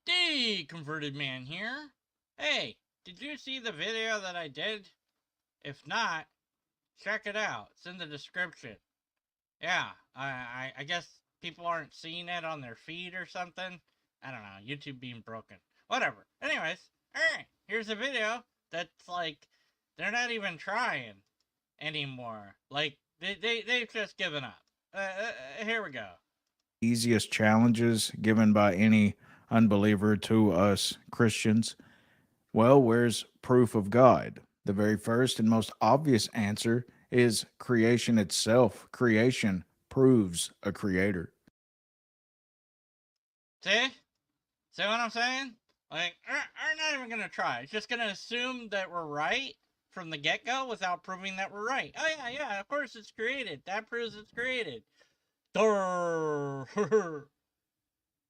The Converted Man here. Hey, did you see the video that I did? If not, check it out. It's in the description. Yeah, I guess people aren't seeing it on their feed or something. I don't know, YouTube being broken. Whatever. Anyways, alright, here's a video that's like, they're not even trying anymore. Like, they've just given up. Here we go. Easiest challenges given by any unbeliever to us Christians? Well, where's proof of God? The very first and most obvious answer is creation itself. Creation proves a creator. See? See what I'm saying? Like, are not even gonna try. It's just gonna assume that we're right from the get go without proving that we're right. Oh yeah, yeah. Of course it's created. That proves it's created. Durr.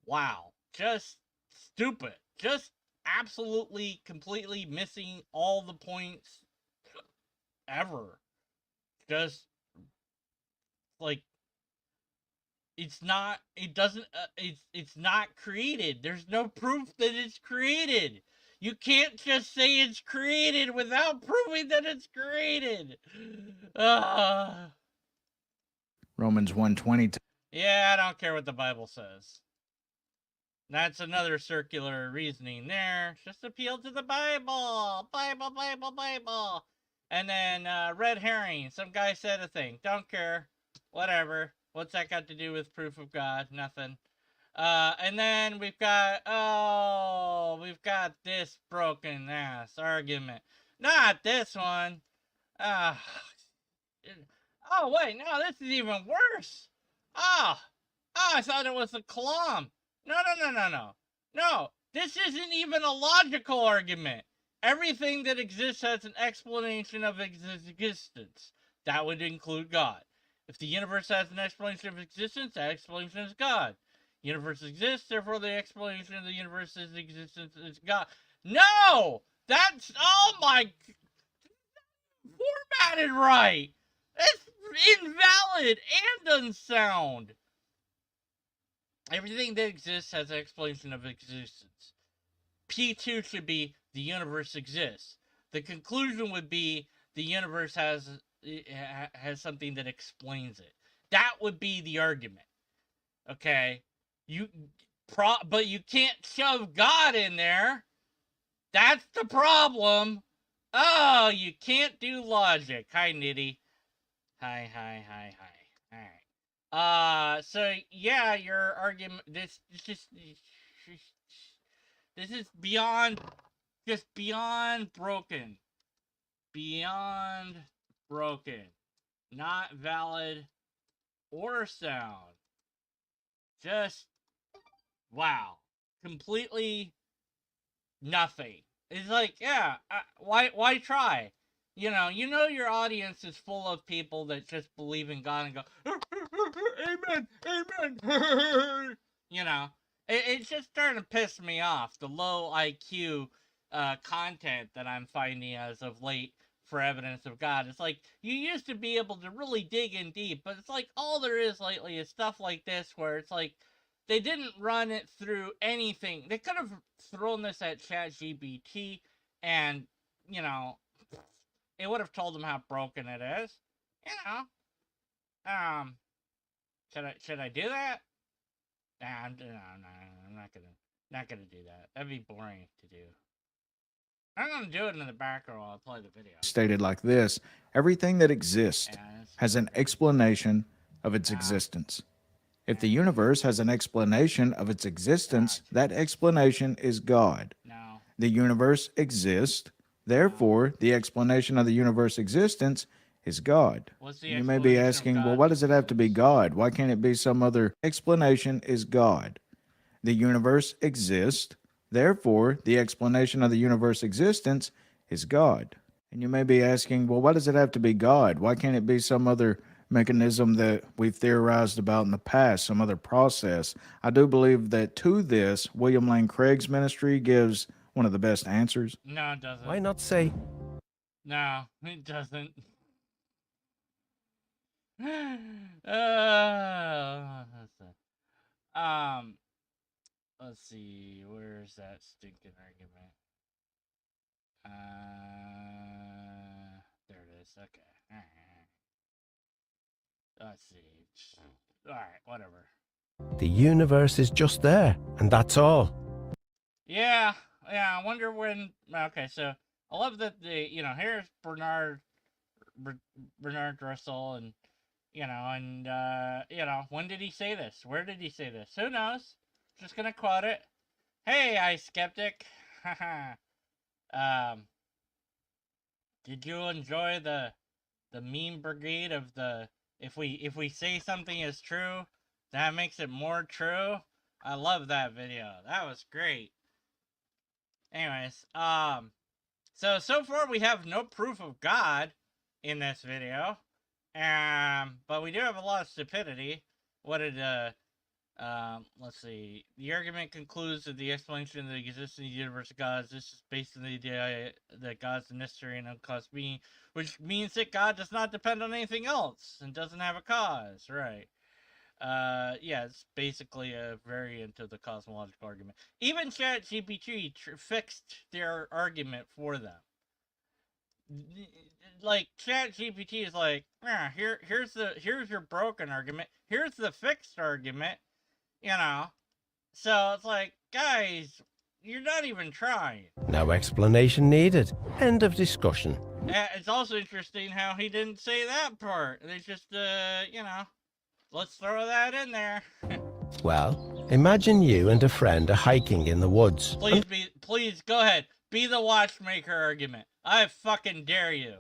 Wow. Just stupid. Just absolutely, completely missing all the points ever. Just like it's not. It doesn't. It's not created. There's no proof that it's created. You can't just say it's created without proving that it's created. Romans 1:20. Yeah, I don't care what the Bible says. That's another circular reasoning there. Just appeal to the Bible. Bible, Bible, Bible. And then red herring. Some guy said a thing. Don't care. Whatever. What's that got to do with proof of God? Nothing. And then we've got this broken ass argument. Not this one. Uh, oh wait, no, this is even worse. Ah, I thought it was a Kalam. No, no, no, no, no, no. This isn't even a logical argument. Everything that exists has an explanation of existence. That would include God. If the universe has an explanation of existence, that explanation is God. The universe exists, therefore the explanation of the universe's existence is God. No! That's, oh my, formatted right! That's invalid and unsound. Everything that exists has an explanation of existence. P2 should be the universe exists. The conclusion would be the universe has something that explains it. That would be the argument. Okay? But you can't shove God in there. That's the problem. Oh, you can't do logic. Hi, Nitty. Hi, hi, hi, hi. All right. So yeah, your argument. This is beyond, just beyond broken, beyond broken, not valid or sound. Just wow, completely nothing. It's like, yeah, why try? You know your audience is full of people that just believe in God and go, amen, amen. It's just starting to piss me off. The low IQ content that I'm finding as of late for evidence of God. It's like you used to be able to really dig in deep, but it's like all there is lately is stuff like this where it's like they didn't run it through anything. They could have thrown this at ChatGPT and, you know, it would have told them how broken it is. You know, should I do that? Nah, I'm not gonna do that. That'd be boring to do. I'm gonna do it in the background while I play the video. Stated like this: everything that exists Yeah, has an explanation of its nah, existence. If the universe has an explanation of its existence, that explanation is God. no, The universe exists, no. therefore, the explanation of the universe existence is God. What's the And you may be explanation of asking, well, God's why does it have to be existence? God? Why can't it be some other explanation? Is God. The universe exists, therefore, the explanation of the universe existence is God. And you may be asking, well, why does it have to be God? Why can't it be some other mechanism that we've theorized about in the past, some other process? I do believe that to this, William Lane Craig's ministry gives one of the best answers. No, it Why doesn't. not say, No, it doesn't. uh, um, let's see, where's that stinking argument? There it is. Okay. Let's see. Alright, whatever. The universe is just there, and that's all. Yeah, I wonder when. Okay, so I love that here's Bernard Russell, and when did he say this? Where did he say this? Who knows? Just gonna quote it. Hey, I skeptic. Did you enjoy the meme brigade of the if we say something is true, that makes it more true? I love that video. That was great. Anyways, so far we have no proof of God in this video, but we do have a lot of stupidity. What did let's see. The argument concludes that the explanation of the existence of the universe of God is based on the idea that God's a necessary and uncaused being, which means that God does not depend on anything else and doesn't have a cause, right? Yeah, it's basically a variant of the cosmological argument. Even ChatGPT fixed their argument for them. Like ChatGPT is like, yeah, here's your broken argument. Here's the fixed argument. So it's like, guys, you're not even trying. No explanation needed. End of discussion. It's also interesting how he didn't say that part. They just, let's throw that in there. Well, imagine you and a friend are hiking in the woods. Please go ahead. Be the watchmaker argument. I fucking dare you.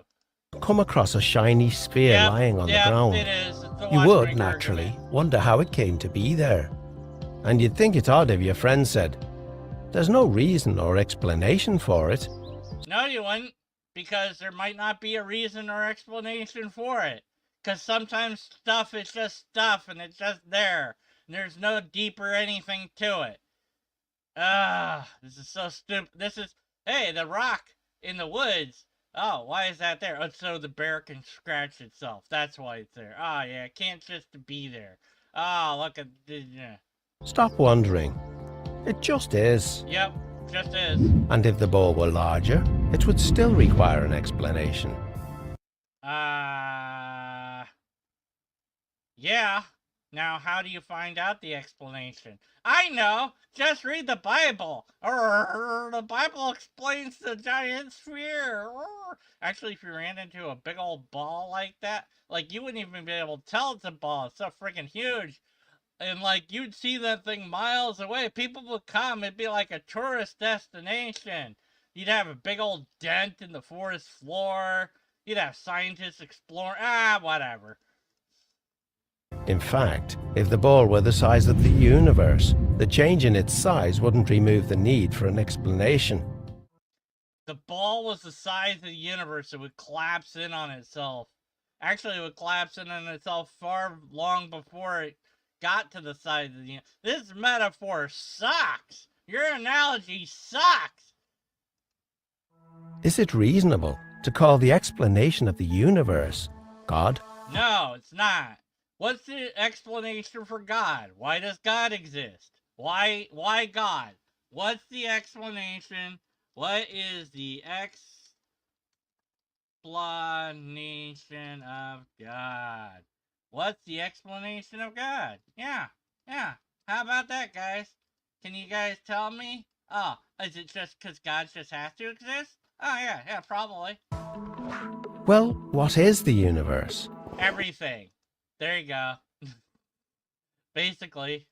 Come across a shiny sphere lying on the ground. It is. It's the You would, watchmaker naturally, argument. wonder how it came to be there. And you'd think it odd if your friend said, there's no reason or explanation for it. No, you wouldn't. Because there might not be a reason or explanation for it. Because sometimes stuff is just stuff and it's just there. And there's no deeper anything to it. This is so stupid. Hey, the rock in the woods. Oh, why is that there? Oh, so the bear can scratch itself. That's why it's there. Oh, yeah, it can't just be there. Oh, look at this. Stop wondering. It just is. Yep, just is. And if the ball were larger, it would still require an explanation. Yeah. Now, how do you find out the explanation? I know! Just read the Bible! The Bible explains the giant sphere! Actually, if you ran into a big old ball like that, you wouldn't even be able to tell it's a ball. It's so freaking huge. And, you'd see that thing miles away. People would come. It'd be like a tourist destination. You'd have a big old dent in the forest floor. You'd have scientists exploring. Whatever. In fact, if the ball were the size of the universe, the change in its size wouldn't remove the need for an explanation. The ball was the size of the universe. It would collapse in on itself. Actually, it would collapse in on itself far long before it got to the size of the universe. This metaphor sucks. Your analogy sucks. Is it reasonable to call the explanation of the universe God? No, it's not. What's the explanation for God? Why does God exist? Why God? What's the explanation? What is the explanation of God? What's the explanation of God? Yeah. How about that, guys? Can you guys tell me? Oh, is it just because God just has to exist? Oh, yeah, probably. Well, what is the universe? Everything. There you go. Basically.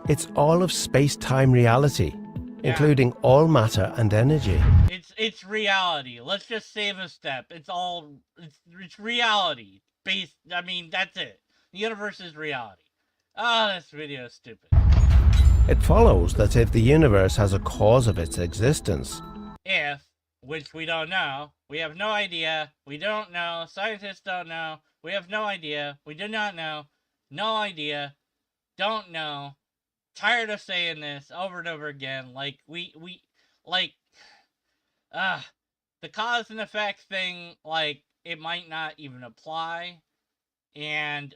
It's all of space-time reality, including all matter and energy. It's reality. Let's just save a step. It's reality. That's it. The universe is reality. Oh, this video is stupid. It follows that if the universe has a cause of its existence, which we don't know, we have no idea, we don't know, scientists don't know, we have no idea, we do not know, no idea, don't know, tired of saying this over and over again, the cause and effect thing, it might not even apply, and,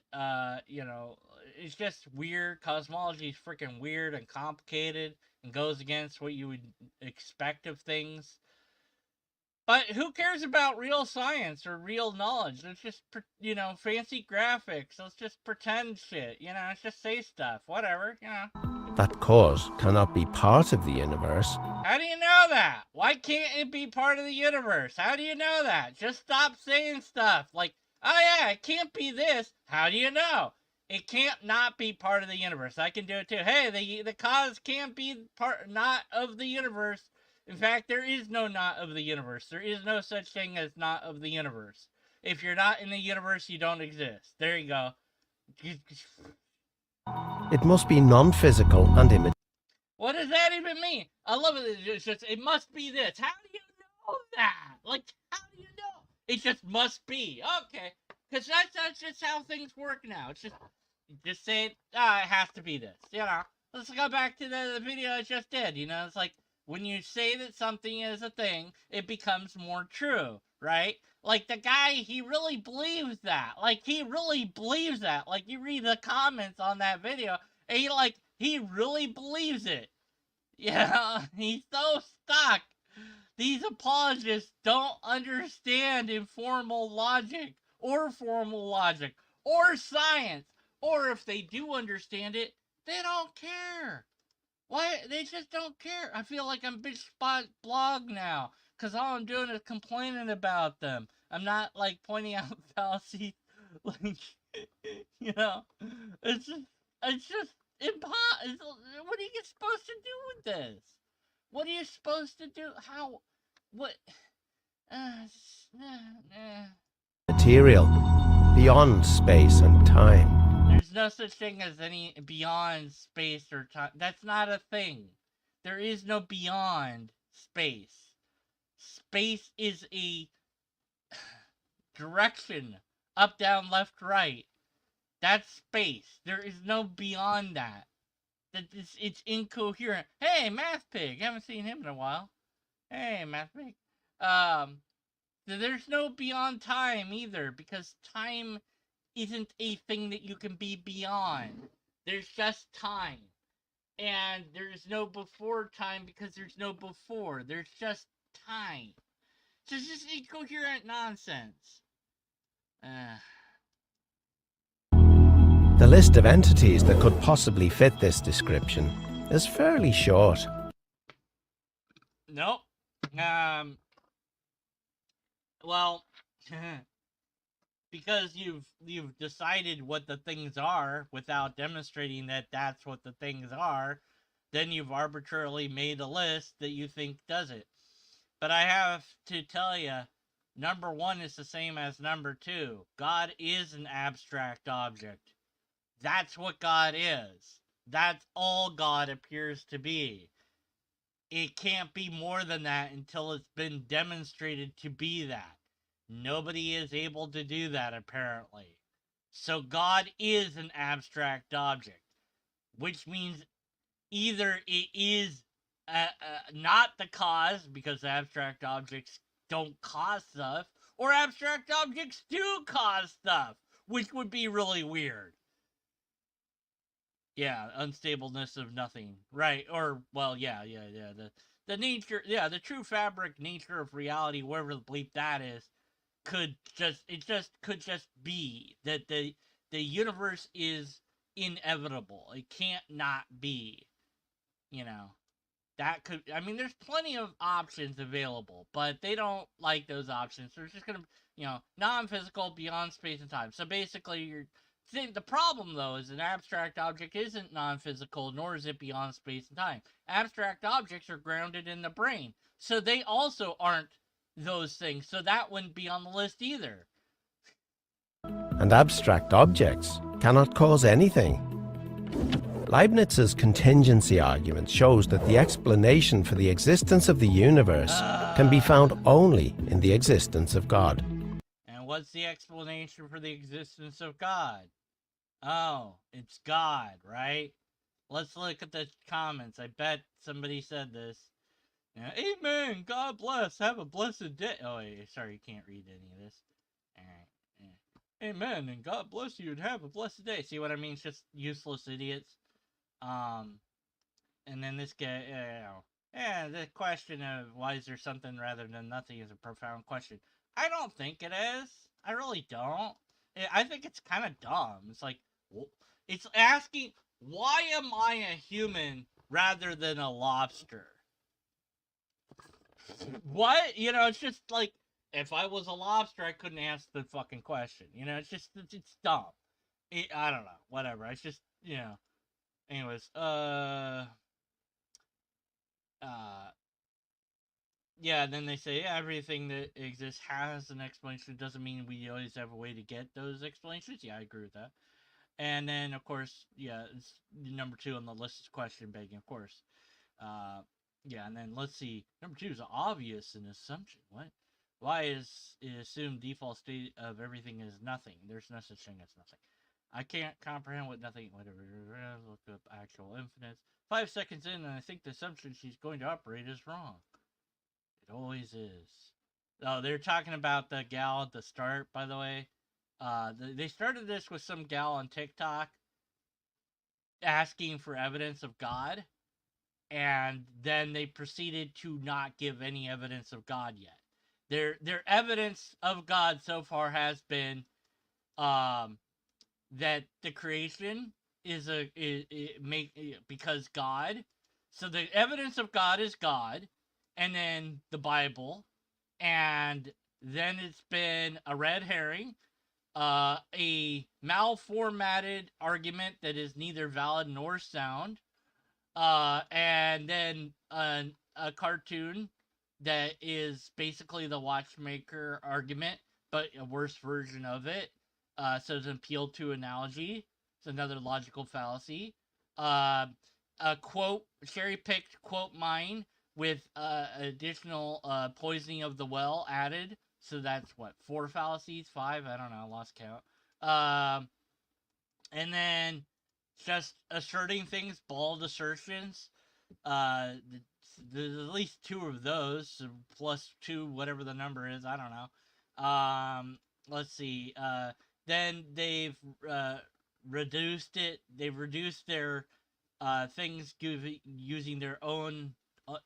it's just weird. Cosmology is freaking weird and complicated and goes against what you would expect of things. But who cares about real science or real knowledge? Let's just, fancy graphics. Let's just pretend shit. Let's just say stuff. Whatever, That cause cannot be part of the universe. How do you know that? Why can't it be part of the universe? How do you know that? Just stop saying stuff like, oh yeah, it can't be this. How do you know? It can't not be part of the universe. I can do it too. Hey, the cause can't be not of the universe. In fact, there is no not of the universe. There is no such thing as not of the universe. If you're not in the universe, you don't exist. There you go. It must be non-physical and immaterial. What does that even mean? I love it. It's just, it must be this. How do you know that? Like, how do you know? It just must be. Okay. Because that's just how things work now. It's just say it has to be this. Let's go back to the video I just did. It's like, when you say that something is a thing, it becomes more true, right? Like, the guy, he really believes that. Like, he really believes that. Like, you read the comments on that video, and he really believes it. He's so stuck. These apologists don't understand informal logic, or formal logic, or science. Or if they do understand it, they don't care. Why? They just don't care. I feel like I'm Bitch Spot blog now, because all I'm doing is complaining about them. I'm not, like, pointing out fallacies. Like, it's just impossible. What are you supposed to do with this? What are you supposed to do? How? What? Material, beyond space and time. There's no such thing as any beyond space or time. That's not a thing. There is no beyond space. Space is a direction. Up, down, left, right. That's space. There is no beyond that. It's incoherent. Hey, Math Pig. Haven't seen him in a while. Hey, Math Pig. There's no beyond time either, because time isn't a thing that you can be beyond. There's just time. And there's no before time because there's no before. There's just time. So it's just incoherent nonsense. The list of entities that could possibly fit this description is fairly short. Nope. Well, because you've decided what the things are without demonstrating that that's what the things are, then you've arbitrarily made a list that you think does it. But I have to tell you, number 1 is the same as number 2. God is an abstract object. That's what God is. That's all God appears to be. It can't be more than that until it's been demonstrated to be that. Nobody is able to do that, apparently. So God is an abstract object, which means either it is not the cause, because abstract objects don't cause stuff, or abstract objects do cause stuff, which would be really weird. Yeah, unstableness of nothing. Right, or, well, yeah, the nature, the true fabric nature of reality, whatever the bleep that is, could just be that the universe is inevitable. It can't not be. That could, there's plenty of options available, but they don't like those options. So it's just gonna, non-physical, beyond space and time. So basically, the problem, though, is an abstract object isn't non-physical, nor is it beyond space and time. Abstract objects are grounded in the brain, so they also aren't those things, so that wouldn't be on the list either. And abstract objects cannot cause anything. Leibniz's contingency argument shows that the explanation for the existence of the universe can be found only in the existence of God. And what's the explanation for the existence of God? Oh, it's God, right? Let's look at the comments. I bet somebody said this. Amen. God bless. Have a blessed day. Oh, sorry, you can't read any of this. All right. Yeah. Amen. And God bless you and have a blessed day. See what I mean? It's just useless idiots. And then this guy, the question of why is there something rather than nothing is a profound question. I don't think it is. I really don't. I think it's kind of dumb. It's like, it's asking, why am I a human rather than a lobster? What? You know, it's just like, if I was a lobster, I couldn't answer the fucking question. You know, it's just, it's dumb. I don't know. Whatever. It's just, you know. Anyways, yeah, then they say everything that exists has an explanation. Doesn't mean we always have a way to get those explanations. Yeah, I agree with that. And then, of course, yeah, it's number 2 on the list is question begging, of course. Yeah, and then let's see. Number 2 is obvious an assumption. What? Why is it assumed default state of everything is nothing? There's no such thing as nothing. I can't comprehend what nothing, whatever. Look up actual infinites. 5 seconds in, and I think the assumption she's going to operate is wrong. It always is. Oh, they're talking about the gal at the start, by the way. They started this with some gal on TikTok asking for evidence of God, and then they proceeded to not give any evidence of God yet. Their evidence of God so far has been that the creation is because God. So the evidence of God is God, and then the Bible, and then it's been a red herring, a malformatted argument that is neither valid nor sound, and then a cartoon that is basically the watchmaker argument, but a worse version of it. So it's an appeal to analogy. It's another logical fallacy. A quote, cherry-picked quote mine with additional poisoning of the well added. So that's what, 4 fallacies? 5? I don't know. I lost count. And then just asserting things, bald assertions. There's at least 2 of those, plus 2, whatever the number is. I don't know. Let's see. Then they've reduced it. They've reduced their things using their own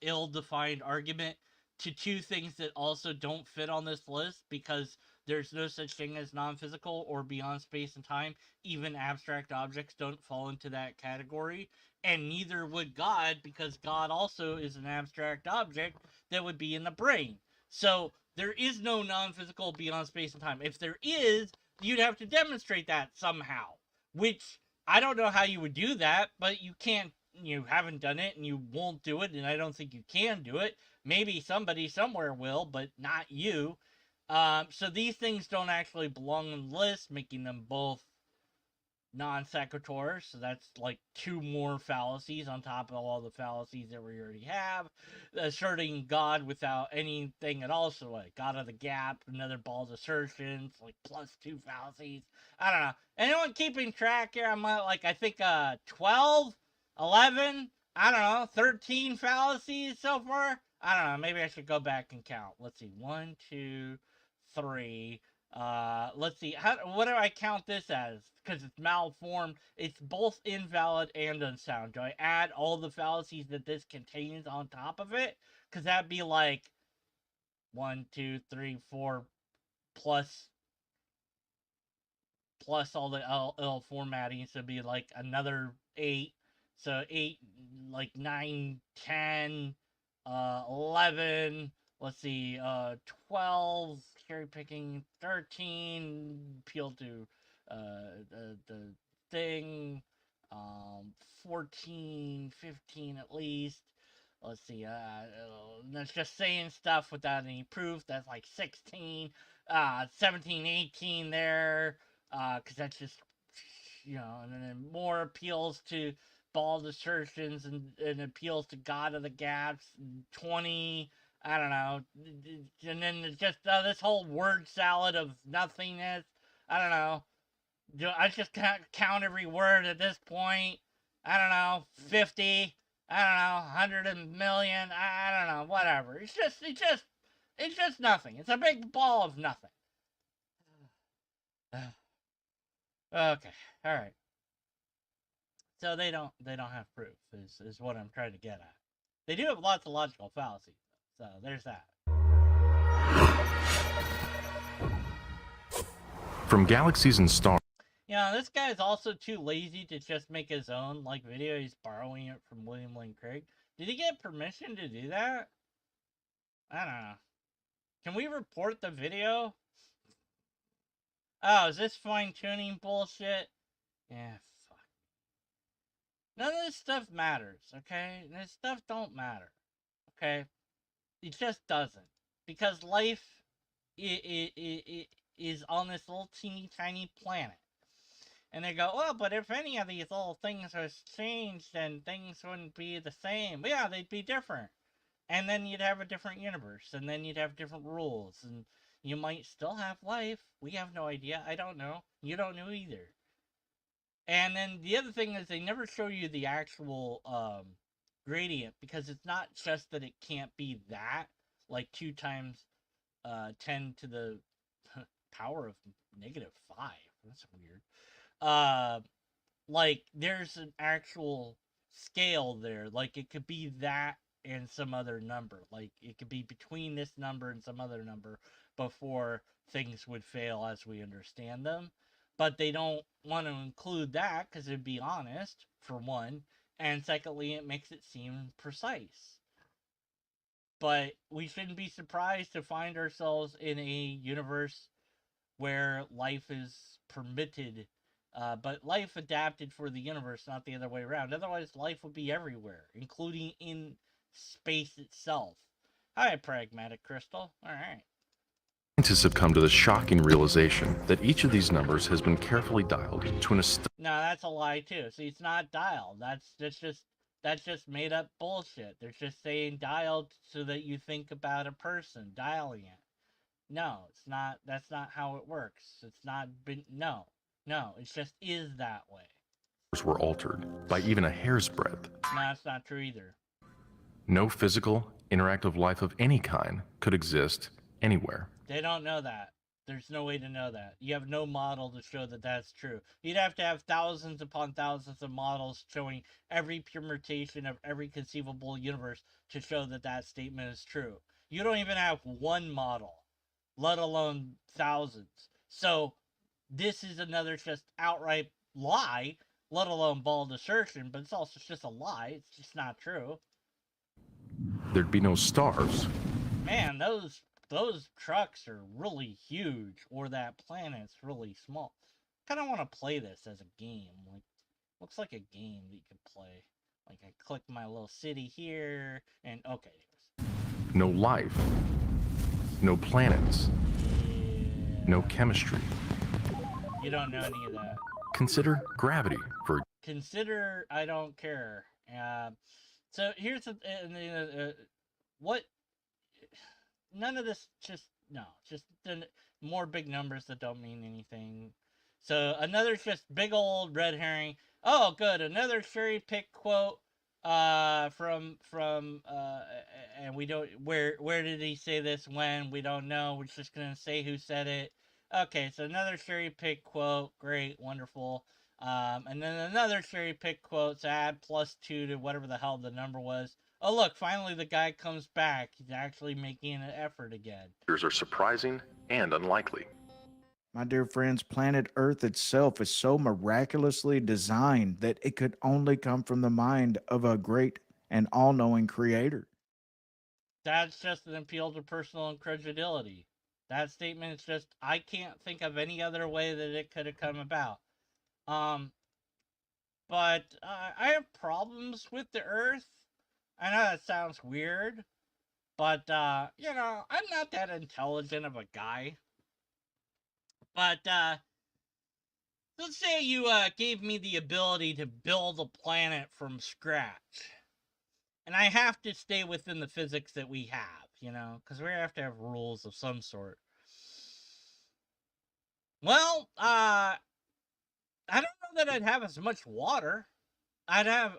ill-defined argument to 2 things that also don't fit on this list because there's no such thing as non-physical or beyond space and time. Even abstract objects don't fall into that category, and neither would God, because God also is an abstract object that would be in the brain. So there is no non-physical beyond space and time. If there is, you'd have to demonstrate that somehow, which I don't know how you would do that, but you can't. You haven't done it, and you won't do it, and I don't think you can do it. Maybe somebody somewhere will, but not you. So these things don't actually belong on the list, making them both non sequiturs. So that's like 2 more fallacies on top of all the fallacies that we already have. Asserting God without anything at all. So like God of the gap, another bald assertion, like plus 2 fallacies. I don't know. Anyone keeping track here? I'm like, I think 12, 11, I don't know, 13 fallacies so far. I don't know. Maybe I should go back and count. Let's see. 1, 2, 3. Let's see. What do I count this as? Because it's malformed. It's both invalid and unsound. Do I add all the fallacies that this contains on top of it? Because that'd be like 1, 2, 3, 4 plus all the L formatting. So it'd be like another 8. So 8, like 9, 10, 11. Let's see, 12, cherry picking, 13, appeal to the thing, 14, 15 at least. Let's see, that's just saying stuff without any proof. That's like 16, 17, 18 there, because that's just, you know, and then more appeals to bald assertions and appeals to God of the gaps, 20. I don't know. And then just this whole word salad of nothingness. I don't know. I just can't count every word at this point. I don't know. 50. I don't know. 100 million. I don't know. Whatever. It's just nothing. It's a big ball of nothing. Okay. All right. So they don't have proof is what I'm trying to get at. They do have lots of logical fallacies, so there's that. From galaxies and stars. Yeah, this guy's also too lazy to just make his own video. He's borrowing it from William Lane Craig. Did he get permission to do that? I don't know. Can we report the video? Oh, is this fine-tuning bullshit? Yeah, fuck. None of this stuff matters, okay? This stuff don't matter, okay? It just doesn't. Because life is on this little teeny tiny planet. And they go, well, but if any of these little things was changed, then things wouldn't be the same. Yeah, they'd be different. And then you'd have a different universe, and then you'd have different rules, and you might still have life. We have no idea. I don't know. You don't know either. And then the other thing is they never show you the actual gradient, because it's not just that it can't be that, like 2 times 10 to the power of -5. That's weird. Like, there's an actual scale there. Like, it could be that and some other number. Like, it could be between this number and some other number before things would fail as we understand them. But they don't want to include that because it'd be honest, for one. And secondly, it makes it seem precise. But we shouldn't be surprised to find ourselves in a universe where life is permitted, but life adapted for the universe, not the other way around. Otherwise, life would be everywhere, including in space itself. Hi, Pragmatic Crystal. All right. Scientists have come to the shocking realization that each of these numbers has been carefully dialed to an No, that's a lie too. See, it's not dialed. That's just made up bullshit. They're just saying dialed so that you think about a person dialing it. No, it's not. That's not how it works. It's not been. No, it just is that way. were altered by even a hair's breadth. No, that's not true either. No physical, interactive life of any kind could exist anywhere. They don't know that. There's no way to know that. You have no model to show that that's true. You'd have to have thousands upon thousands of models showing every permutation of every conceivable universe to show that that statement is true. You don't even have one model, let alone thousands. So this is another just outright lie, let alone bald assertion, but it's also just a lie. It's just not true. There'd be no stars. Man, those trucks are really huge, or that planet's really small. I kind of want to play this as a game. Like, looks like a game that you can play. Like, I click my little city here, and okay. No life. No planets. Yeah. No chemistry. You don't know any of that. Consider gravity for Consider I don't care. So here's what. None of this, just more big numbers that don't mean anything. So another just big old red herring. Oh, good, another cherry pick quote from and we don't, where did he say this, when, we don't know. We're just gonna say who said it. Okay, so another cherry pick quote. Great, wonderful. And then another cherry pick quote, so add +2 to whatever the hell the number was. Oh, look, finally the guy comes back. He's actually making an effort again. are surprising and unlikely. My dear friends, planet Earth itself is so miraculously designed that it could only come from the mind of a great and all-knowing creator. That's just an appeal to personal incredulity. That statement is just, I can't think of any other way that it could have come about. But I have problems with the Earth. I know that sounds weird, but, you know, I'm not that intelligent of a guy. But, let's say you, gave me the ability to build a planet from scratch. And I have to stay within the physics that we have, you know, because we have to have rules of some sort. Well, I don't know that I'd have as much water. I'd have,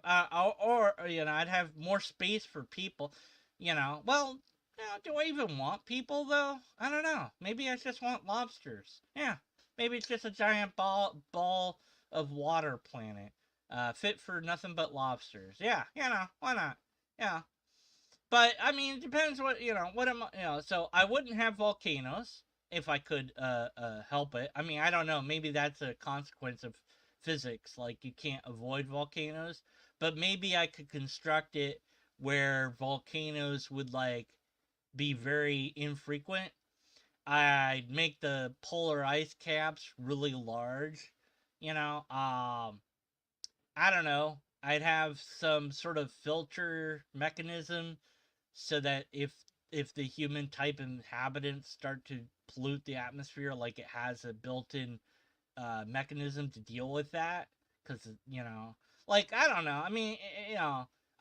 or you know, I'd have more space for people, you know. Well, you know, do I even want people, though? I don't know. Maybe I just want lobsters. Yeah, maybe it's just a giant ball of water planet. Fit for nothing but lobsters. Yeah, why not? Yeah. But I mean, it depends what what am so I wouldn't have volcanoes if I could help it. I mean, I don't know, maybe that's a consequence of physics, like you can't avoid volcanoes, but maybe I could construct it where volcanoes would like be very infrequent. I'd make the polar ice caps really large, I don't know. I'd have some sort of filter mechanism so that if the human type inhabitants start to pollute the atmosphere, like it has a built-in mechanism to deal with that. Because like I don't know. I mean,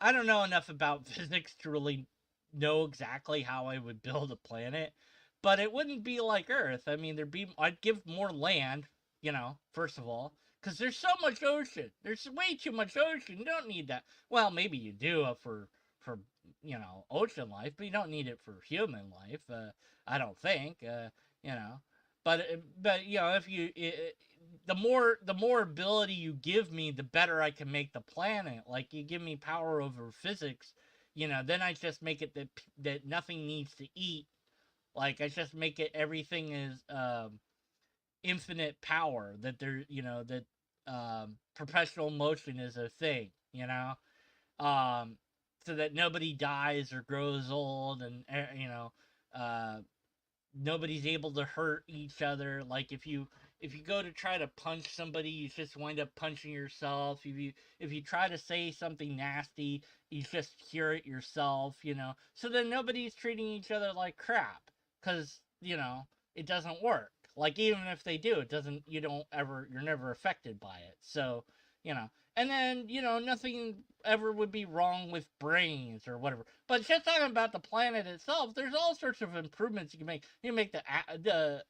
I don't know enough about physics to really know exactly how I would build a planet, but it wouldn't be like Earth. I mean, I'd give more land, first of all, because there's so much ocean. There's way too much ocean. You don't need that. Well, maybe you do for ocean life, but you don't need it for human life. I don't think. You know, but if the more ability you give me, the better I can make the planet. Like you give me power over physics, then I just make it that nothing needs to eat. Like I just make it everything is infinite power. That that perpetual motion is a thing. Um, so that nobody dies or grows old, and nobody's able to hurt each other. Like if you go to try to punch somebody, you just wind up punching yourself. If you try to say something nasty, you just hear it yourself. So then nobody's treating each other like crap because it doesn't work. Like even if they do, it doesn't. You're never affected by it. So and then nothing ever would be wrong with brains or whatever. But just talking about the planet itself, there's all sorts of improvements you can make. You can make the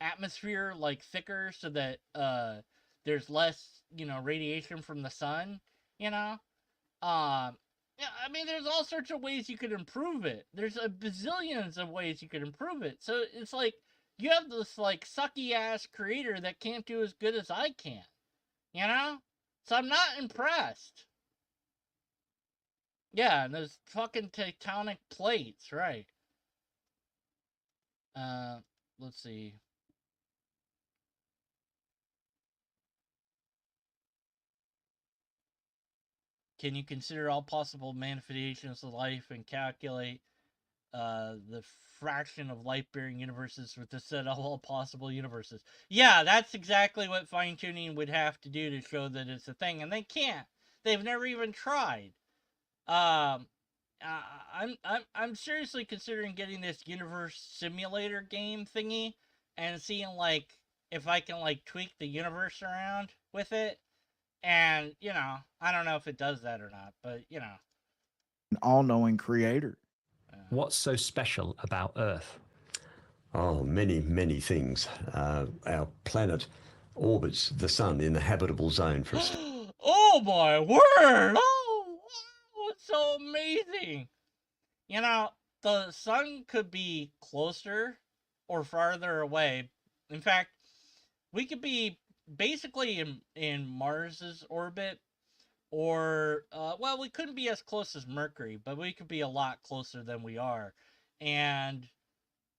atmosphere like thicker so that there's less radiation from the sun. Yeah, I mean, there's all sorts of ways you could improve it. There's a bazillions of ways you could improve it. So it's like you have this like sucky ass creator that can't do as good as I can. So I'm not impressed. Yeah, and those fucking tectonic plates, right. Let's see. Can you consider all possible manifestations of life and calculate the fraction of life-bearing universes with the set of all possible universes? Yeah, that's exactly what fine-tuning would have to do to show that it's a thing, and they can't. They've never even tried. I'm seriously considering getting this universe simulator game thingy and seeing like if I can like tweak the universe around with it. And I don't know if it does that or not, but An all-knowing creator. What's so special about Earth? Oh, many, many things. Our planet orbits the sun in the habitable zone for us. Oh my word! Oh, wow, it's so amazing. The sun could be closer or farther away. In fact, we could be basically in Mars's orbit, or well, we couldn't be as close as Mercury, but we could be a lot closer than we are, and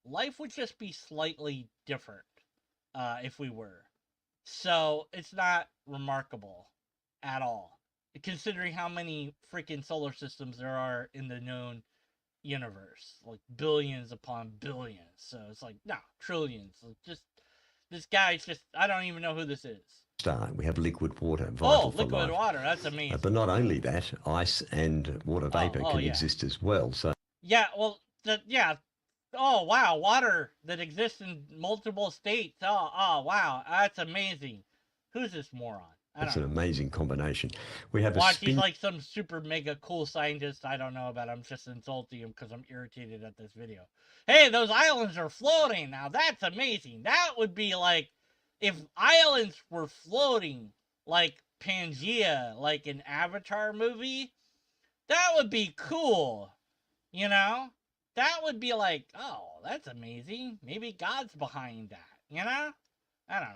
life would just be slightly different if we were. So it's not remarkable at all, considering how many freaking solar systems there are in the known universe, like billions upon billions. So it's like no, trillions. Just this guy's just, I don't even know who this is. Star. We have liquid water, vital for liquid life. water, that's amazing. But not only that, ice and water vapor can yeah. exist as well. So yeah, well, yeah. Oh wow, water that exists in multiple states. Oh wow, that's amazing. Who's this moron? that's an amazing combination. We have Watch, he's like some super mega cool scientist I don't know about. I'm just insulting him because I'm irritated at this video. Hey, those islands are floating. Now that's amazing. That would be like if islands were floating like Pangea, like an Avatar movie. That would be cool. That would be like, oh, that's amazing. Maybe God's behind that. I don't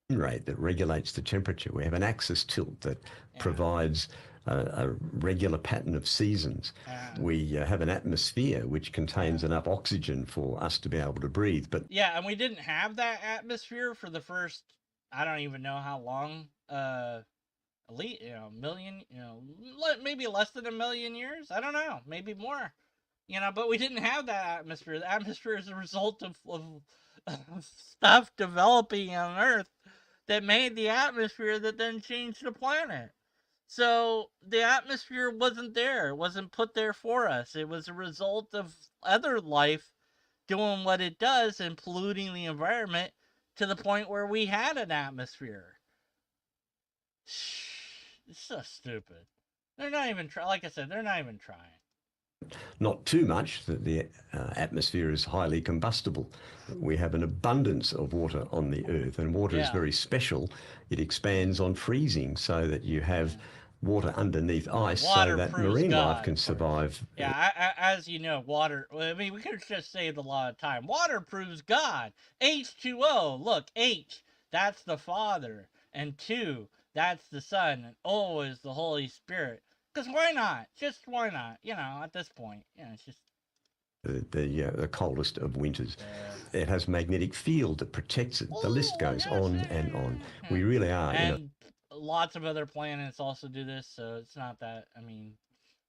know. rate that regulates the temperature. We have an axis tilt that provides a regular pattern of seasons. We have an atmosphere which contains enough oxygen for us to be able to breathe. But yeah, and we didn't have that atmosphere for the first, I don't even know how long, million, maybe less than 1,000,000 years. I don't know, maybe more, but we didn't have that atmosphere. The atmosphere is a result of stuff developing on Earth that made the atmosphere that then changed the planet. So the atmosphere wasn't there. It wasn't put there for us. It was a result of other life doing what it does and polluting the environment to the point where we had an atmosphere. It's so stupid. They're not even trying. Like I said, they're not even trying. Not too much, that the atmosphere is highly combustible. We have an abundance of water on the Earth, and water is very special. It expands on freezing so that you have water underneath ice Water so that proves marine God, life can survive. Yeah, as you know, water, I mean, we could have just saved a lot of time. Water proves God. H2O, look, H, that's the Father, and 2, that's the Son, and O is the Holy Spirit. Because why not? Just why not? At this point, it's just The coldest of winters. It has magnetic field that protects it. The list goes on and on. We really are. And lots of other planets also do this, so it's not that, I mean,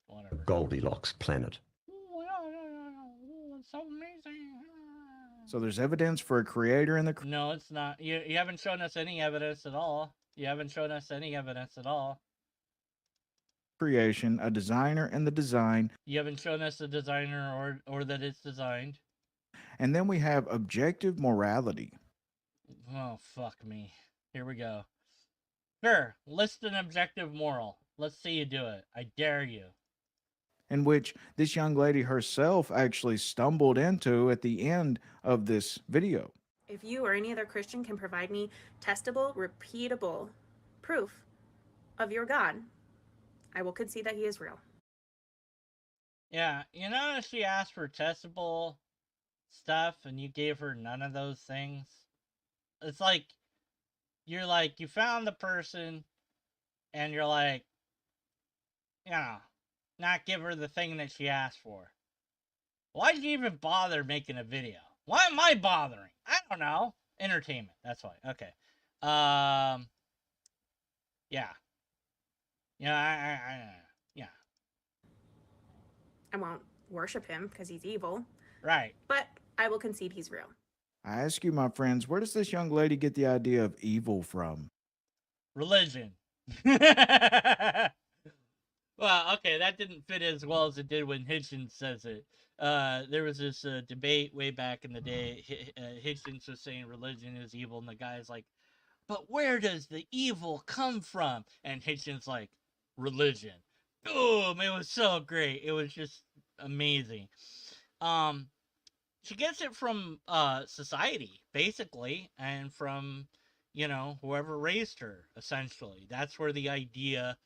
whatever. Goldilocks planet. It's so amazing. So there's evidence for a creator in the No, it's not. You haven't shown us any evidence at all. You haven't shown us any evidence at all. creation, a designer and the design, You haven't shown us the designer or that it's designed. and then we have objective morality. Oh, fuck me. Here we go. Sure, list an objective moral. Let's see you do it. I dare you. In which this young lady herself actually stumbled into at the end of this video. If you or any other Christian can provide me testable, repeatable proof of your God, I will concede that he is real. Yeah, she asked for testable stuff and you gave her none of those things. It's like, you found the person and you're like, not give her the thing that she asked for. Why'd you even bother making a video? Why am I bothering? I don't know. Entertainment. That's why. Okay. Yeah. Yeah. I won't worship him because he's evil, Right. but I will concede he's real. I ask you, my friends, where does this young lady get the idea of evil from? Religion. Well, okay, that didn't fit as well as it did when Hitchens says it. There was this debate way back in the day. Hitchens was saying religion is evil, and the guy's like, but where does the evil come from? And Hitchens like, religion. Boom! It was so great. It was just amazing. She gets it from society, basically, and from, whoever raised her, essentially. That's where the idea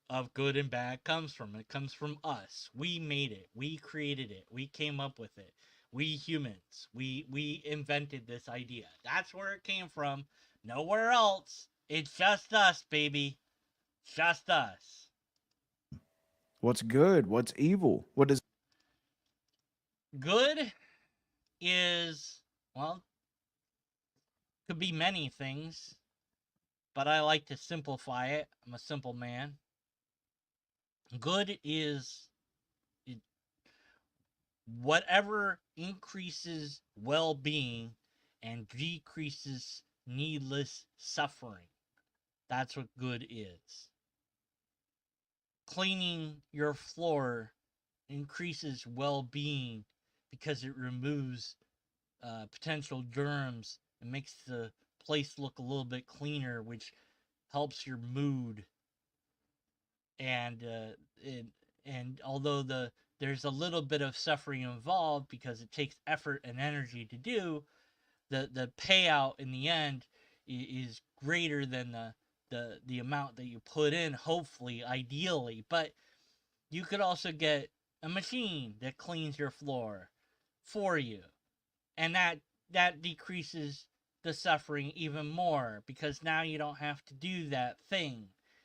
of good and bad comes from. It comes from us. We made it. We created it. We came up with it. We humans. We invented this idea. That's where it came from. Nowhere else. It's just us, baby. Just us. What's good? What's evil? What does Good is, well, could be many things, but I like to simplify it. I'm a simple man. Good is whatever increases well-being and decreases needless suffering. That's what good is. Cleaning your floor increases well-being because it removes potential germs and makes the place look a little bit cleaner, which helps your mood. And although there's a little bit of suffering involved because it takes effort and energy to do, the payout in the end is greater than the amount that you put in, hopefully, ideally. But you could also get a machine that cleans your floor for you, and that decreases the suffering even more, because now you don't have to do that thing.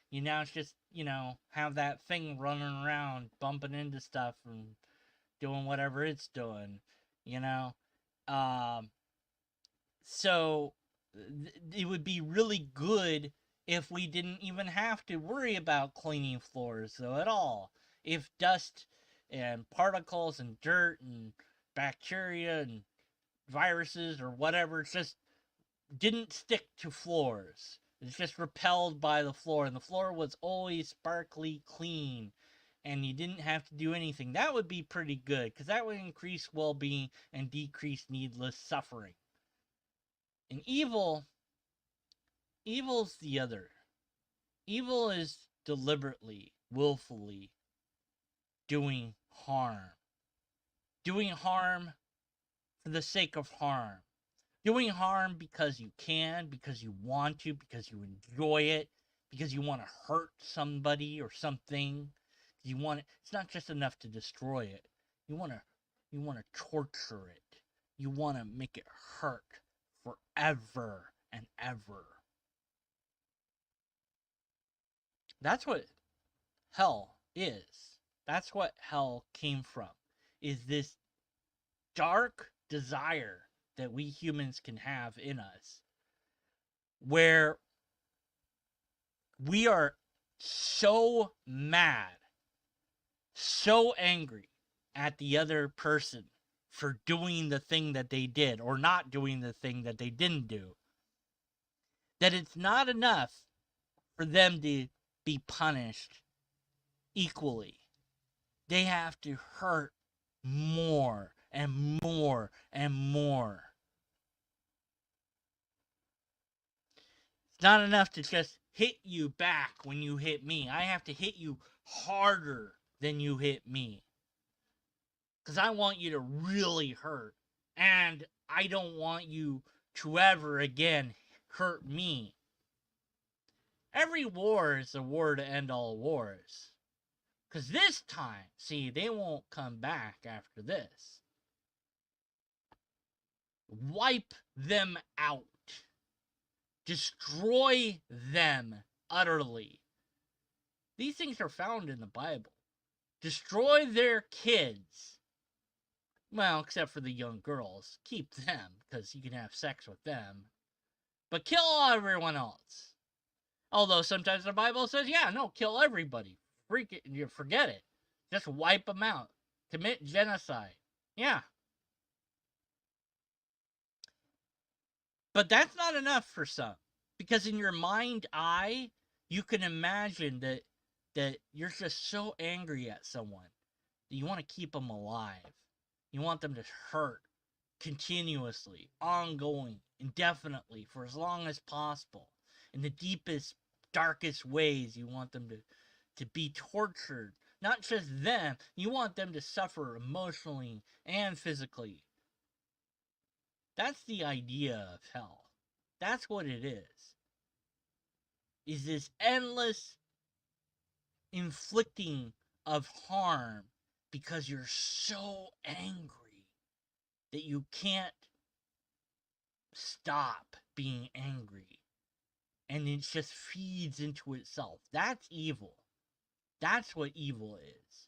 You now just, have that thing running around, bumping into stuff and doing whatever it's doing, you know? So it would be really good if we didn't even have to worry about cleaning floors, though, at all. If dust and particles and dirt and bacteria and viruses or whatever just didn't stick to floors. It's just repelled by the floor, and the floor was always sparkly clean, and you didn't have to do anything. That would be pretty good, because that would increase well-being and decrease needless suffering. And evil's the other. Evil is deliberately, willfully doing harm. Doing harm for the sake of harm. Doing harm because you can, because you want to, because you enjoy it, because you want to hurt somebody or something. It's not just enough to destroy it. You want to torture it. You want to make it hurt forever and ever. That's what hell is. That's what hell came from. Is this dark desire that we humans can have in us, where we are so mad, so angry at the other person for doing the thing that they did or not doing the thing that they didn't do, that it's not enough for them to be punished equally. They have to hurt more and more and more. It's not enough to just hit you back when you hit me. I have to hit you harder than you hit me, because I want you to really hurt, and I don't want you to ever again hurt me. Every war is a war to end all wars. Because this time, see, they won't come back after this. Wipe them out. Destroy them utterly. These things are found in the Bible. Destroy their kids. Well, except for the young girls. Keep them, because you can have sex with them. But kill everyone else. Although sometimes the Bible says, yeah, no, kill everybody. You forget it. Just wipe them out. Commit genocide. Yeah. But that's not enough for some. Because in your mind eye, you can imagine that you're just so angry at someone that you want to keep them alive. You want them to hurt continuously, ongoing, indefinitely, for as long as possible. In the deepest, darkest ways, you want them to be tortured. Not just them, you want them to suffer emotionally and physically. That's the idea of hell. That's what it is this endless inflicting of harm because you're so angry that you can't stop being angry. And it just feeds into itself. That's evil. That's what evil is.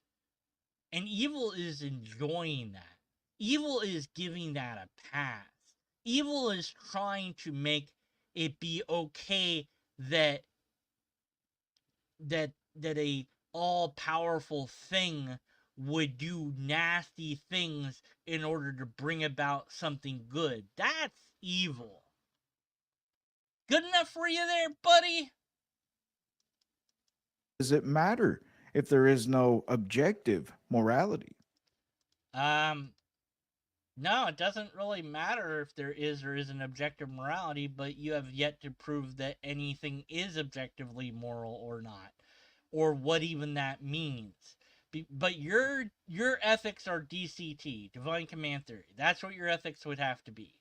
And evil is enjoying that. Evil is giving that a pass. Evil is trying to make it be okay that a all-powerful thing would do nasty things in order to bring about something good. That's evil. Good enough for you there, buddy? Does it matter if there is no objective morality? No, it doesn't really matter if there is or isn't objective morality, but you have yet to prove that anything is objectively moral or not, or what even that means. But your ethics are DCT, Divine Command Theory. That's what your ethics would have to be.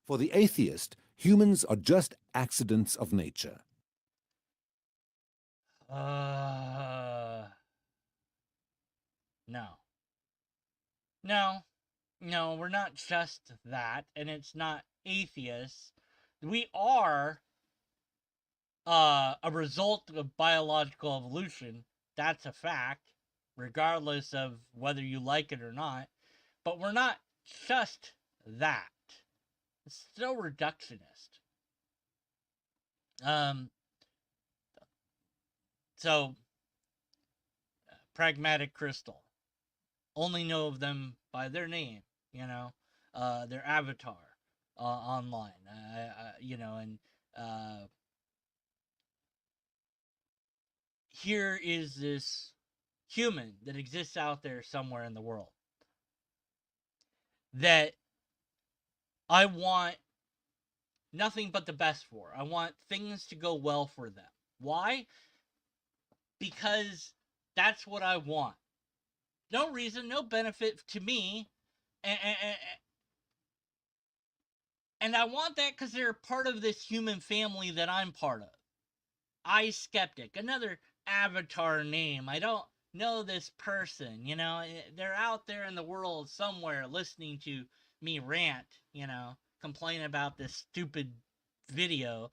For the atheist, humans are just accidents of nature. No. No. No, we're not just that, and it's not atheists. We are a result of biological evolution. That's a fact, regardless of whether you like it or not. But we're not just that. It's still reductionist. So, Pragmatic Crystal. Only know of them by their name, their avatar online, and here is this human that exists out there somewhere in the world that I want nothing but the best for. I want things to go well for them. Why? Because that's what I want. No reason, no benefit to me. And I want that because they're part of this human family that I'm part of. iSkeptic, another avatar name. I don't know this person, They're out there in the world somewhere listening to me rant, complain about this stupid video.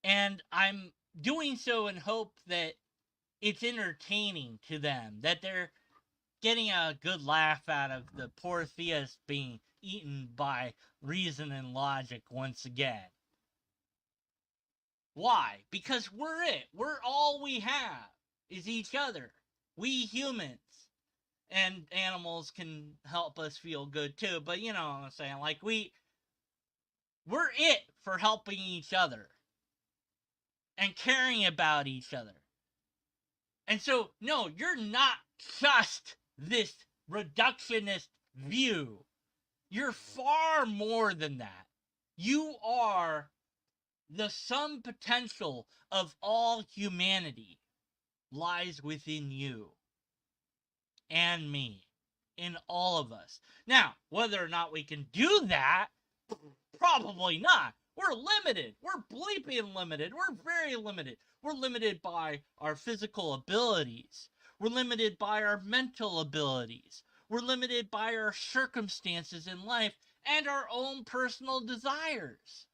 And I'm doing so in hope that it's entertaining to them, that they're getting a good laugh out of the poor theist being eaten by reason and logic once again. Why? Because we're it. We're all we have is each other. We humans. And animals can help us feel good too, but you know what I'm saying? Like we're it for helping each other and caring about each other. And so, no, you're not just this reductionist view. You're far more than that. You are the sum potential of all humanity lies within you and me, in all of us. Now, whether or not we can do that, probably not. We're limited. We're bleeping limited. We're very limited. We're limited by our physical abilities. We're limited by our mental abilities. We're limited by our circumstances in life and our own personal desires.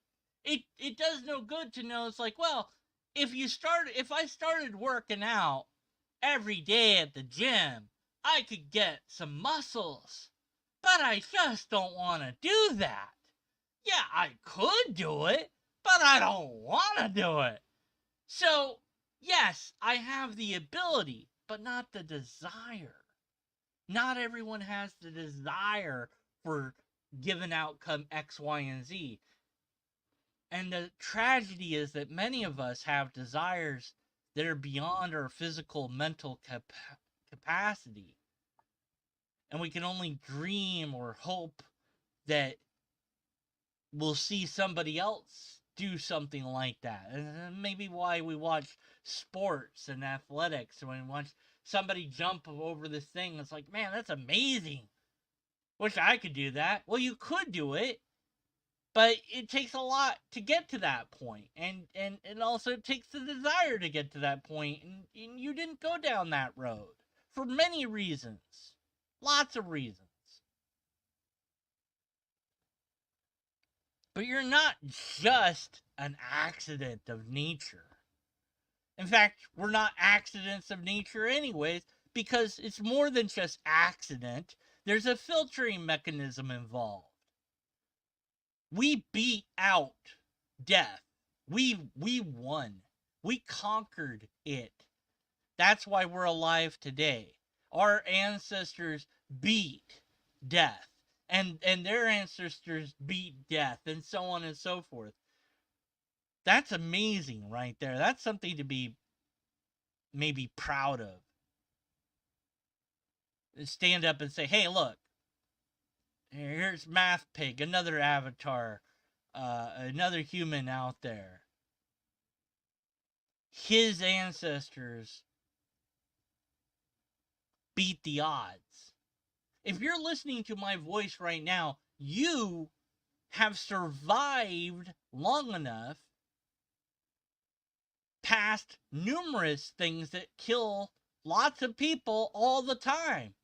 It does no good to know, it's like, well, if I started working out every day at the gym, I could get some muscles. But I just don't want to do that. Yeah, I could do it, but I don't want to do it. So, yes, I have the ability, but not the desire. Not everyone has the desire for given outcome X, Y, and Z. And the tragedy is that many of us have desires that are beyond our physical, mental capacity. And we can only dream or hope that we'll see somebody else do something like that. And maybe why we watch sports and athletics, and we watch somebody jump over this thing, it's like, man, that's amazing. Wish I could do that. Well, you could do it, but it takes a lot to get to that point. And it also takes the desire to get to that point. And you didn't go down that road for many reasons. Lots of reasons. But you're not just an accident of nature. In fact, we're not accidents of nature anyways, because it's more than just accident. There's a filtering mechanism involved. We beat out death. We won. We conquered it. That's why we're alive today. Our ancestors beat death. And their ancestors beat death, and so on and so forth. That's amazing right there. That's something to be maybe proud of. Stand up and say, hey, look, here's Math Pig, another avatar, another human out there. His ancestors beat the odds. If you're listening to my voice right now, you have survived long enough past numerous things that kill lots of people all the time.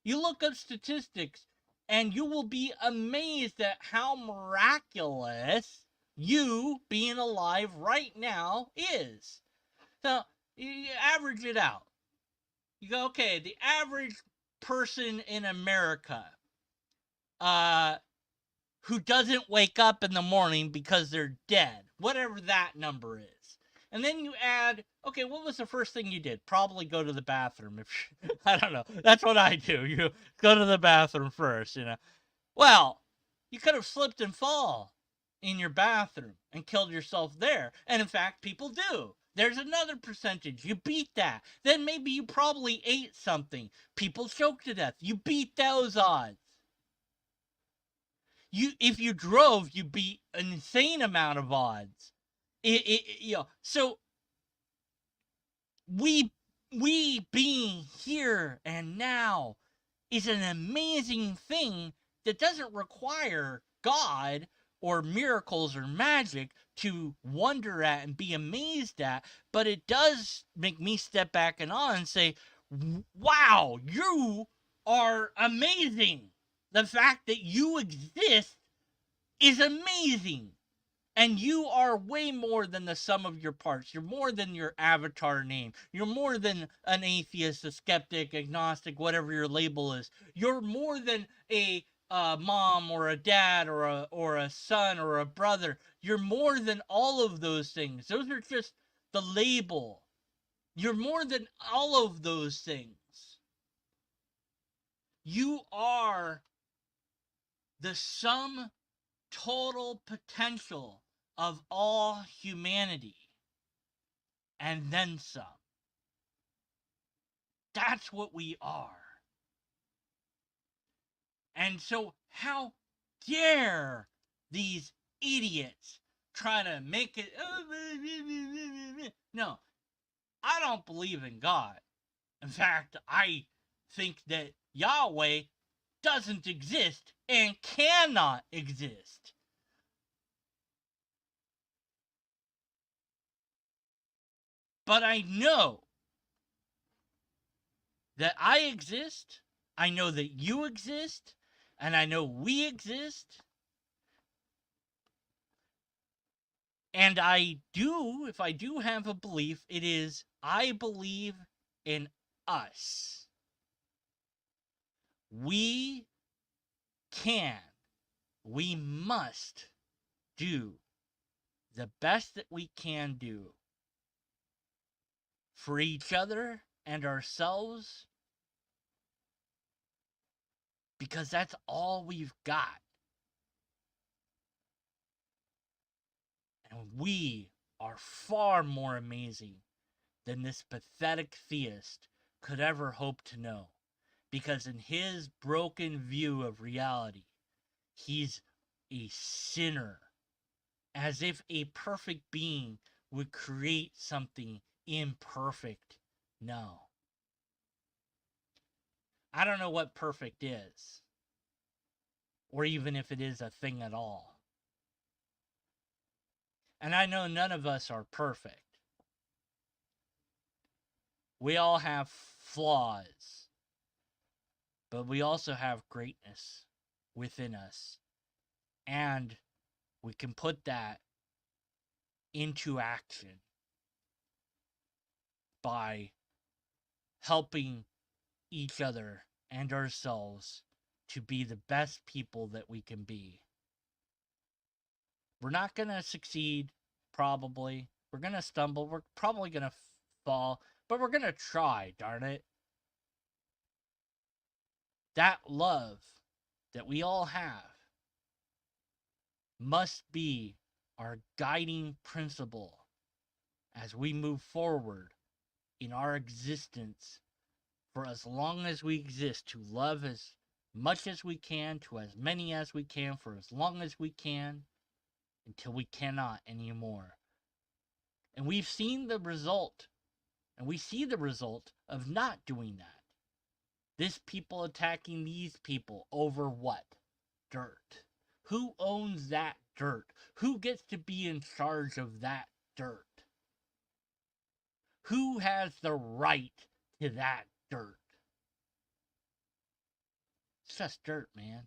You look up statistics, and you will be amazed at how miraculous you being alive right now is. So, you average it out. You go, okay, the average person in America who doesn't wake up in the morning because they're dead, whatever that number is. And then you add, okay, what was the first thing you did? Probably go to the bathroom. I don't know. That's what I do. You go to the bathroom first, you know. Well, you could have slipped and fall in your bathroom and killed yourself there. And in fact, people do. There's another percentage. You beat that. Then maybe you probably ate something. People choke to death. You beat those odds. If you drove, you beat an insane amount of odds. So we being here and now is an amazing thing that doesn't require God or miracles or magic to wonder at and be amazed at, but it does make me step back in awe and say, wow, you are amazing. The fact that you exist is amazing. And you are way more than the sum of your parts. You're more than your avatar name. You're more than an atheist, a skeptic, agnostic, whatever your label is. You're more than a mom or a dad or a son or a brother. You're more than all of those things. Those are just the label. You're more than all of those things. You are the sum total potential of all humanity, and then some. That's what we are. And so how dare these idiots try to make it... No, I don't believe in God. In fact, I think that Yahweh doesn't exist and cannot exist. But I know that I exist, I know that you exist, and I know we exist. And if I do have a belief, it is I believe in us. We must do the best that we can do for each other and ourselves, because that's all we've got. And we are far more amazing than this pathetic theist could ever hope to know. Because in his broken view of reality, he's a sinner. As if a perfect being would create something imperfect. No. I don't know what perfect is. Or even if it is a thing at all. And I know none of us are perfect. We all have flaws. But we also have greatness within us. And we can put that into action by helping each other and ourselves to be the best people that we can be. We're not going to succeed, probably. We're going to stumble. We're probably going to fall. But we're going to try, darn it. That love that we all have must be our guiding principle as we move forward in our existence for as long as we exist, to love as much as we can, to as many as we can, for as long as we can, until we cannot anymore. And we've seen the result, and we see the result of not doing that. This people attacking these people over what? Dirt. Who owns that dirt? Who gets to be in charge of that dirt? Who has the right to that dirt? just dirt, man.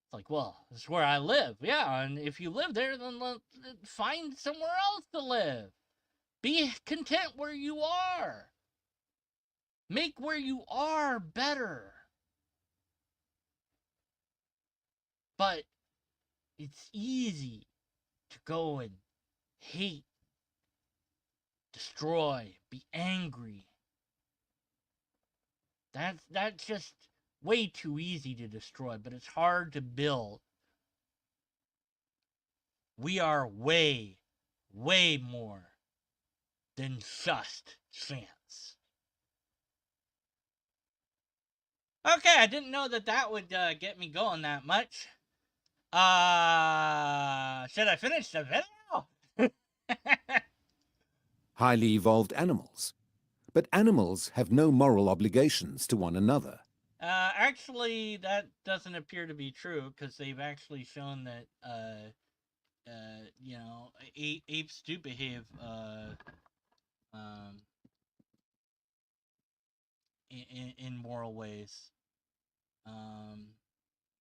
It's like, well, this is where I live. Yeah, and if you live there, then find somewhere else to live. Be content where you are. Make where you are better. But it's easy to go and hate, destroy, be angry. That's just way too easy to destroy, but it's hard to build. We are way, way more than just chance. Okay, I didn't know that would get me going that much. Should I finish the video? Highly evolved animals. But animals have no moral obligations to one another. Actually, that doesn't appear to be true, because they've actually shown that, you know, apes do behave, in moral ways.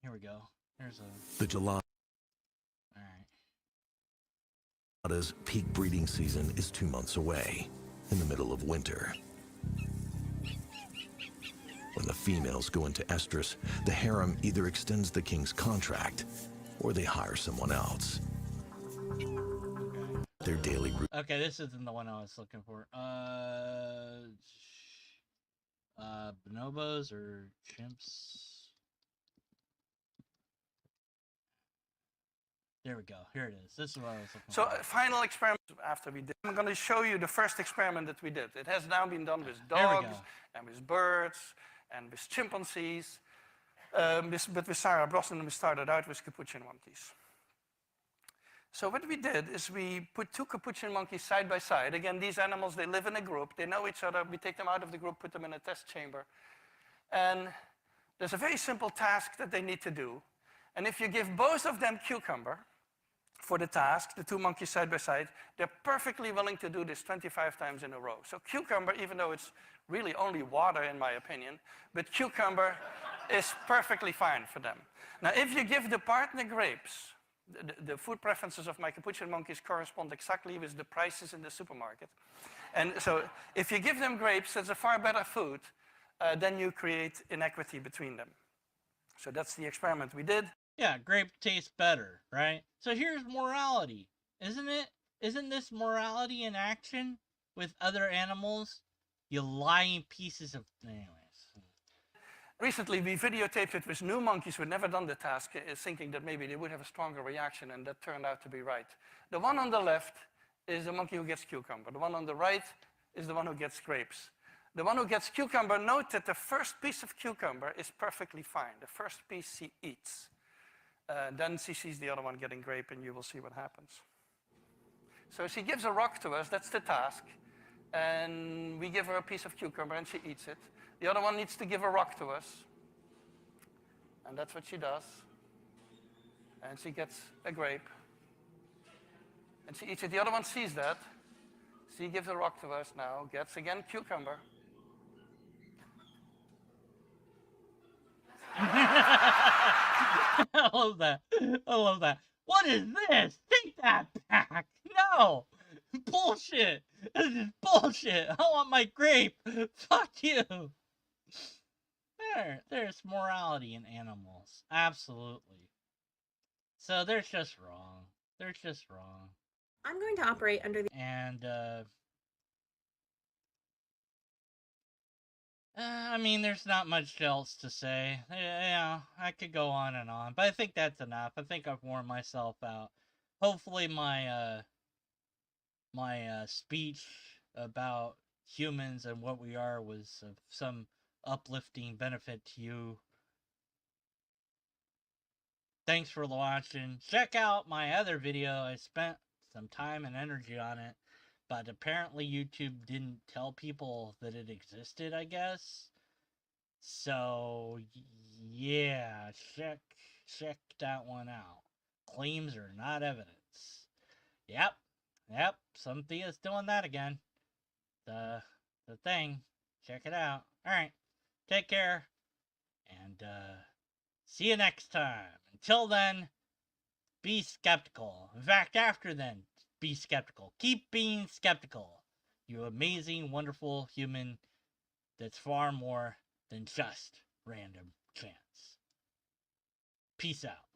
Here we go. Here's a... The gelada's Alright. peak breeding season is 2 months away, in the middle of winter. When the females go into estrus, the harem either extends the king's contract, or they hire someone else. Their daily routine. Okay, this isn't the one I was looking for. Bonobos or chimps? There we go. Here it is. This is what I was looking So, for. final experiment after we did. I'm going to show you the first experiment that we did. It has now been done with There we dogs go. and with birds and with chimpanzees. But with Sarah Brosnan, we started out with capuchin monkeys. So what we did is we put 2 capuchin monkeys side by side. Again, these animals, they live in a group. They know each other. We take them out of the group, put them in a test chamber. And there's a very simple task that they need to do. And if you give both of them cucumber for the task, the 2 monkeys side by side, they're perfectly willing to do this 25 times in a row. So cucumber, even though it's really only water in my opinion, but cucumber is perfectly fine for them. Now, if you give the partner grapes, the food preferences of my capuchin monkeys correspond exactly with the prices in the supermarket. And so if you give them grapes, that's a far better food, then you create inequity between them. So that's the experiment we did. Yeah, grape tastes better, right? So here's morality, isn't it? Isn't this morality in action with other animals? You lying pieces of... Anyways. Recently, we videotaped it with new monkeys who had never done the task, thinking that maybe they would have a stronger reaction, and that turned out to be right. The one on the left is the monkey who gets cucumber. The one on the right is the one who gets grapes. The one who gets cucumber, note that the first piece of cucumber is perfectly fine. The first piece she eats. Then she sees the other one getting grape, and you will see what happens. So she gives a rock to us, that's the task. And we give her a piece of cucumber, and she eats it. The other one needs to give a rock to us. And that's what she does. And she gets a grape. And she eats it. The other one sees that. She gives a rock to us now, gets again cucumber. I love that. I love that. What is this? Take that back. No. Bullshit. This is bullshit. I want my grape. Fuck you. There's morality in animals. Absolutely. So they're just wrong. They're just wrong. I'm going to operate under the... And, I mean, there's not much else to say. Yeah, I could go on and on, but I think that's enough. I think I've worn myself out. Hopefully my, my speech about humans and what we are was of some uplifting benefit to you. Thanks for watching. Check out my other video. I spent some time and energy on it, but apparently YouTube didn't tell people that it existed, I guess. So yeah, check that one out. Claims are not evidence. Yep, some Thea's doing that again. The thing. Check it out. Alright, take care. And see you next time. Until then, be skeptical. In fact, after then, be skeptical. Keep being skeptical. You amazing, wonderful human that's far more than just random chance. Peace out.